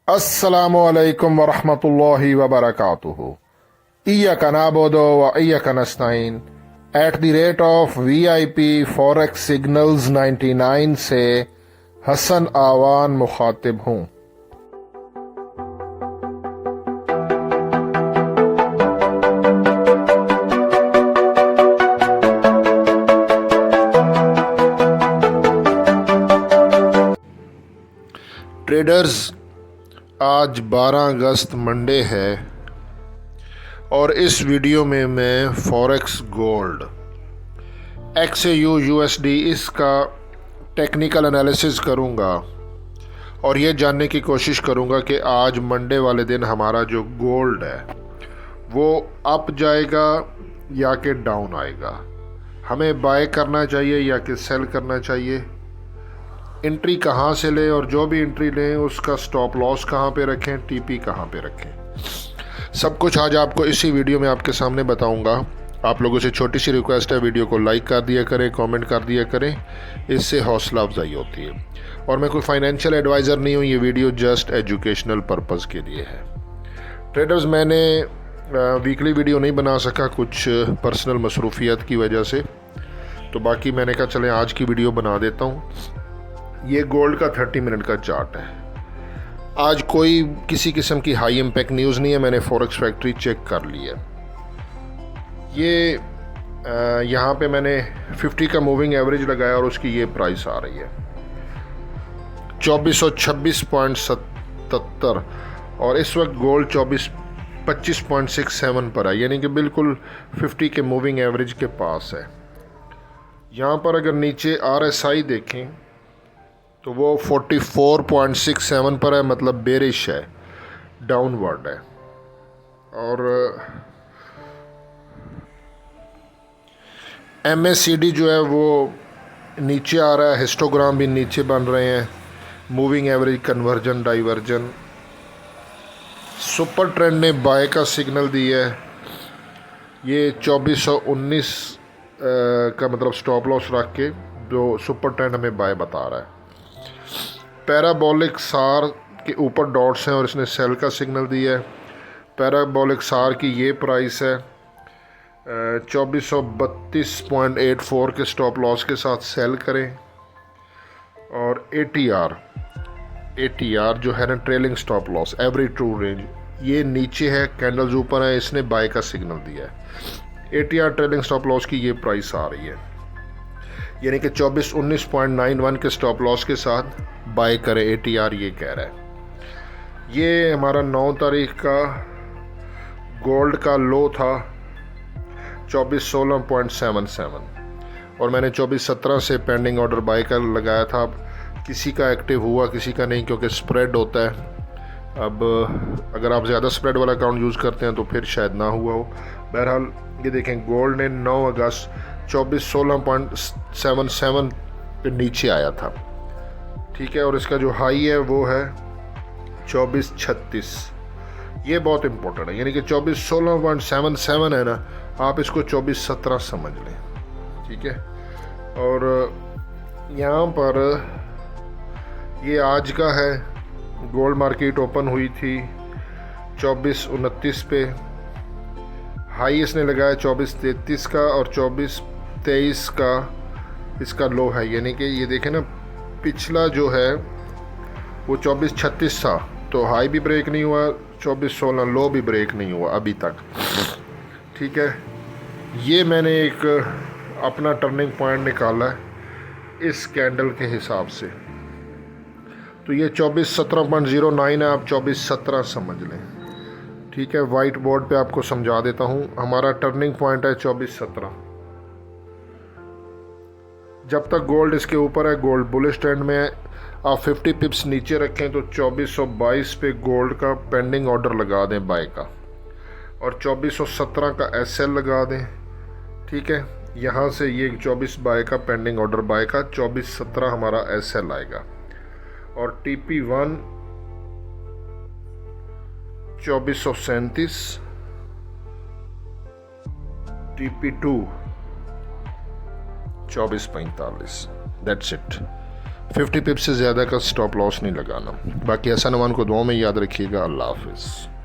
अस्सलामु अलैकुम वरहमतुल्लाहि वबरकातुहू। इय्याका नअबुदु व इय्याका नस्तईन @ VIP फॉरेक्स सिग्नल्स 99 से हसन आवान मुखातिब हूँ। ट्रेडर्स, आज 12 अगस्त मंडे है और इस वीडियो में मैं फॉरेक्स गोल्ड XAU USD इसका टेक्निकल एनालिसिस करूंगा और ये जानने की कोशिश करूंगा कि आज मंडे वाले दिन हमारा जो गोल्ड है वो अप जाएगा या कि डाउन आएगा, हमें बाय करना चाहिए या कि सेल करना चाहिए, एंट्री कहाँ से लें और जो भी एंट्री लें उसका स्टॉप लॉस कहाँ पे रखें, टीपी कहाँ पे रखें, सब कुछ आज आपको इसी वीडियो में आपके सामने बताऊंगा। आप लोगों से छोटी सी रिक्वेस्ट है, वीडियो को लाइक कर दिया करें, कमेंट कर दिया करें, इससे हौसला अफजाई होती है। और मैं कोई फाइनेंशियल एडवाइज़र नहीं हूँ, ये वीडियो जस्ट एजुकेशनल पर्पज़ के लिए है। ट्रेडर्स, मैंने वीकली वीडियो नहीं बना सका कुछ पर्सनल मसरूफियत की वजह से, तो बाकी मैंने कहा चलें आज की वीडियो बना देता हूँ। ये गोल्ड का 30 मिनट का चार्ट है। आज कोई किसी किस्म की हाई इम्पैक्ट न्यूज़ नहीं है, मैंने फॉरेक्स फैक्ट्री चेक कर ली है। ये यहाँ पे मैंने 50 का मूविंग एवरेज लगाया और उसकी ये प्राइस आ रही है 2426.77 और इस वक्त गोल्ड 25.67 पर है, यानी कि बिल्कुल 50 के मूविंग एवरेज के पास है। यहाँ पर अगर नीचे RSI देखें तो वो 44.67 पर है, मतलब बेरिश है, डाउनवर्ड है। और MACD जो है वो नीचे आ रहा है, हिस्टोग्राम भी नीचे बन रहे हैं, moving average conversion diversion. Super trend ने बाय का सिग्नल दिया है, ये 2419 का मतलब स्टॉप लॉस रख के जो सुपर ट्रेंड हमें बाय बता रहा है। पैराबोलिक सार के ऊपर डॉट्स हैं और इसने सेल का सिग्नल दिया है। पैराबोलिक सार की ये प्राइस है 2432.84 के स्टॉप लॉस के साथ सेल करें। और ATR जो है ना, trailing stop loss every true range, ये नीचे है, कैंडल्स ऊपर है, इसने बाय का सिग्नल दिया है। ATR ट्रेलिंग स्टॉप लॉस की ये प्राइस आ रही है, यानी कि 2419.91 के स्टॉप लॉस के साथ बाय करें, ATR ये कह रहा है। ये हमारा 9 तारीख का गोल्ड का लो था 2416.77 और मैंने 2417 से पेंडिंग ऑर्डर बाय कर लगाया था। अब किसी का एक्टिव हुआ किसी का नहीं, क्योंकि स्प्रेड होता है। अब अगर आप ज़्यादा स्प्रेड वाला अकाउंट यूज़ करते हैं तो फिर शायद ना हुआ हो। बहरहाल ये देखें, गोल्ड ने 9 अगस्त 2416.77 पे नीचे आया था, ठीक है, और इसका जो हाई है वो है 2436। ये बहुत इंपॉर्टेंट है, यानी कि 2416.77 है ना, आप इसको 2417 समझ लें, ठीक है। और यहाँ पर ये आज का है, गोल्ड मार्केट ओपन हुई थी 2429 पे, हाई इसने लगाया 2433 का और 2423 का इसका लो है, यानी कि ये देखें ना, पिछला जो है वो 2436 था, तो हाई भी ब्रेक नहीं हुआ, 2416 लो भी ब्रेक नहीं हुआ अभी तक, ठीक है। ये मैंने एक अपना टर्निंग पॉइंट निकाला है इस कैंडल के हिसाब से, तो ये 2417.09 है, आप 2417 समझ लें, ठीक है। वाइट बोर्ड पे आपको समझा देता हूँ, हमारा टर्निंग पॉइंट है 2417। जब तक गोल्ड इसके ऊपर है, गोल्ड बुलिश ट्रेंड में है, आप 50 पिप्स नीचे रखें तो 2422 पे गोल्ड का पेंडिंग ऑर्डर लगा दें बाय का, और 2417 का SL लगा दें, ठीक है। यहाँ से ये 24 बाय का पेंडिंग ऑर्डर बाय का, 2417 हमारा SL आएगा, और TP1 2437, TP2 2445, दैट्स इट। 50 पिप से ज़्यादा का स्टॉप लॉस नहीं लगाना। बाकी हसन अमान को दुआ में याद रखिएगा। अल्लाह हाफिज़।